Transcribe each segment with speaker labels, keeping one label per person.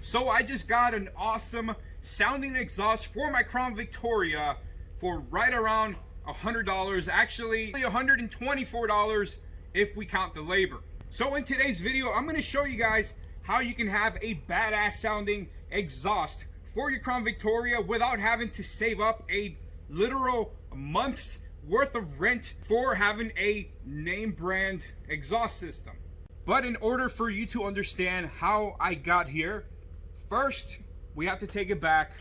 Speaker 1: So I just got an awesome sounding exhaust for my Crown Victoria for right around $100, actually $124 if we count the labor. So in today's video, I'm going to show you guys how you can have a badass sounding exhaust for your Crown Victoria without having to save up a literal month's worth of rent for having a name brand exhaust system. But in order for you to understand how I got here, first we have to take it back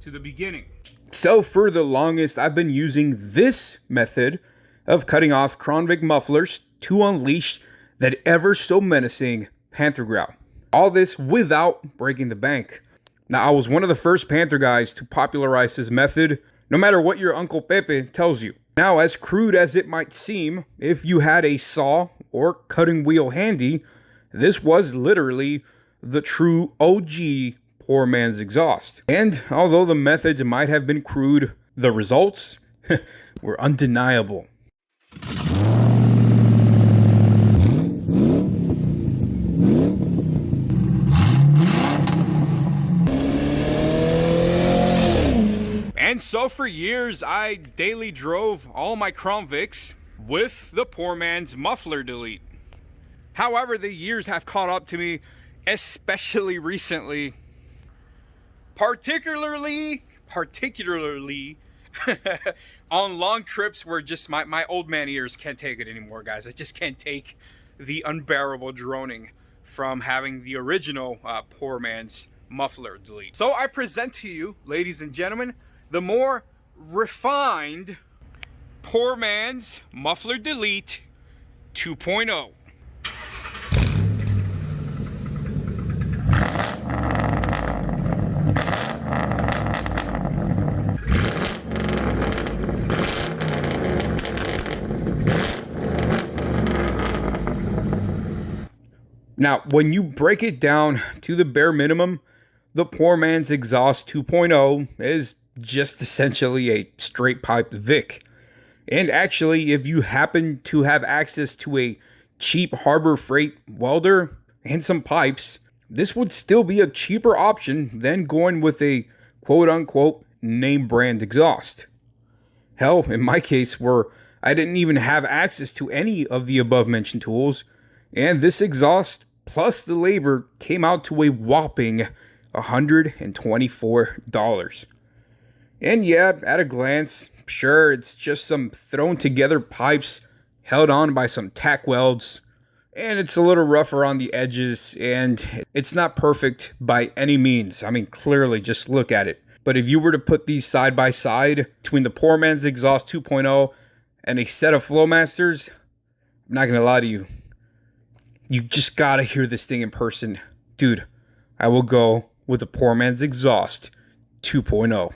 Speaker 1: to the beginning. So for the longest, I've been using this method of cutting off Crown Vic mufflers to unleash that ever so menacing Panther growl. All this without breaking the bank. Now, I was one of the first Panther guys to popularize this method, no matter what your Uncle Pepe tells you. Now, as crude as it might seem, if you had a saw or cutting wheel handy, this was literally the true OG poor man's exhaust. And although the methods might have been crude, the results were undeniable. And so for years, I daily drove all my Crown Vics with the poor man's muffler delete. However, the years have caught up to me, especially recently. Particularly on long trips where just my old man ears can't take it anymore, guys. I just can't take the unbearable droning from having the original poor man's muffler delete. So I present to you, ladies and gentlemen, the more refined poor man's muffler delete 2.0. Now, when you break it down to the bare minimum, the poor man's exhaust 2.0 is just essentially a straight pipe Vic. And actually, if you happen to have access to a cheap Harbor Freight welder and some pipes, this would still be a cheaper option than going with a quote-unquote name brand exhaust. Hell, in my case, where I didn't even have access to any of the above-mentioned tools, and this exhaust plus the labor came out to a whopping $124. And yeah, at a glance, sure, it's just some thrown together pipes held on by some tack welds, and it's a little rougher on the edges, and it's not perfect by any means. I mean, clearly, just look at it. But if you were to put these side by side between the poor man's exhaust 2.0 and a set of Flowmasters, I'm not gonna lie to you, you just gotta hear this thing in person. Dude, I will go with the poor man's exhaust 2.0.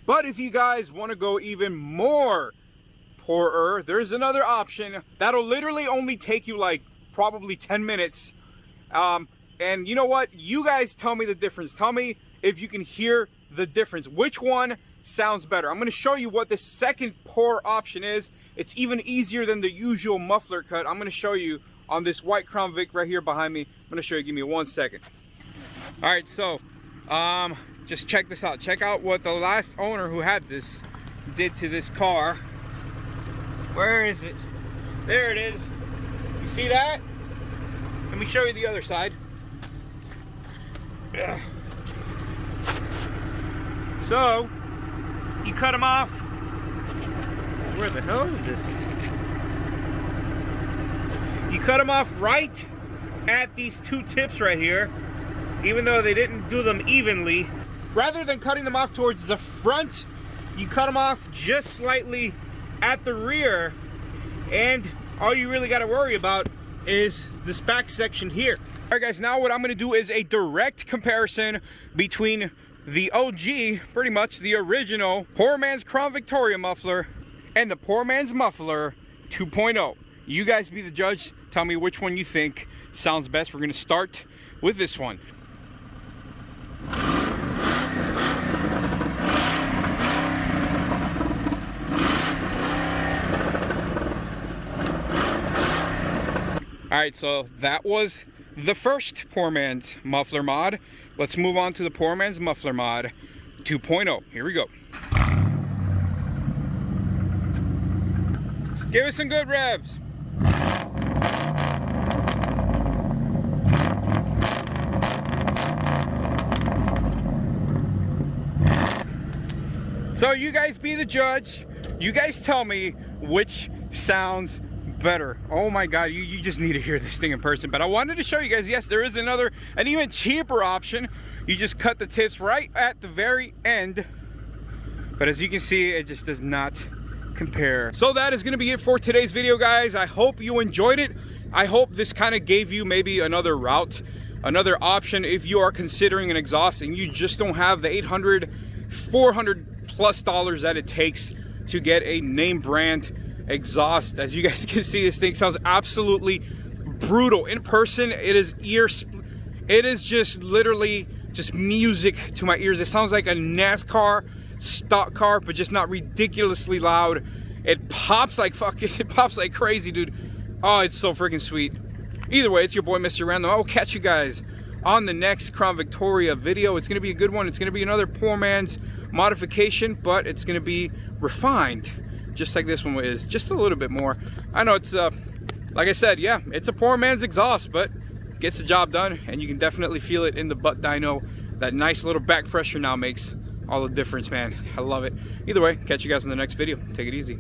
Speaker 1: But if you guys want to go even more poorer, there's another option that'll literally only take you like probably 10 minutes. And you know what? You guys tell me the difference. Tell me if you can hear the difference. Which one sounds better? I'm going to show you what the second poor option is. It's even easier than the usual muffler cut. I'm going to show you on this white Crown Vic right here behind me. I'm going to show you. Give me 1 second. All right, so just check this out. Check out what the last owner who had this did to this car. Where is it? There it is. You see that? Let me show you the other side. Yeah. So, you cut them off. Where the hell is this? You cut them off right at these two tips right here, even though they didn't do them evenly. Rather than cutting them off towards the front, you cut them off just slightly at the rear, and all you really got to worry about is this back section here. All right, guys, now what I'm gonna do is a direct comparison between the OG, pretty much the original Poor Man's Crown Victoria muffler and the Poor Man's Muffler 2.0. You guys be the judge. Tell me which one you think sounds best. We're gonna start with this one. All right, so that was the first Poor Man's Muffler mod. Let's move on to the Poor Man's Muffler mod 2.0. Here we go. Give us some good revs. So you guys be the judge. You guys tell me which sounds better. Oh my god, you just need to hear this thing in person. But I wanted to show you guys, yes, there is an even cheaper option. You just cut the tips right at the very end. But as you can see, it just does not compare. So that is going to be it for today's video, guys. I hope you enjoyed it. I hope this kind of gave you maybe another route, another option if you are considering an exhaust and you just don't have the $800, $400+ that it takes to get a name brand exhaust. As you guys can see, this thing sounds absolutely brutal in person. It is it is just literally just music to my ears. It sounds like a NASCAR stock car, but just not ridiculously loud. It pops like it pops like crazy, dude. Oh, it's so freaking sweet. Either way, it's your boy Mr. Random. I will catch you guys on the next Crown Victoria video. It's gonna be a good one. It's gonna be another Poor Man's modification, but it's gonna be refined, just like this one is, just a little bit more. I know it's like I said, yeah, it's a Poor Man's exhaust, but gets the job done, and you can definitely feel it in the butt dyno. That nice little back pressure now makes all the difference, man. I love it. Either way, catch you guys in the next video. Take it easy.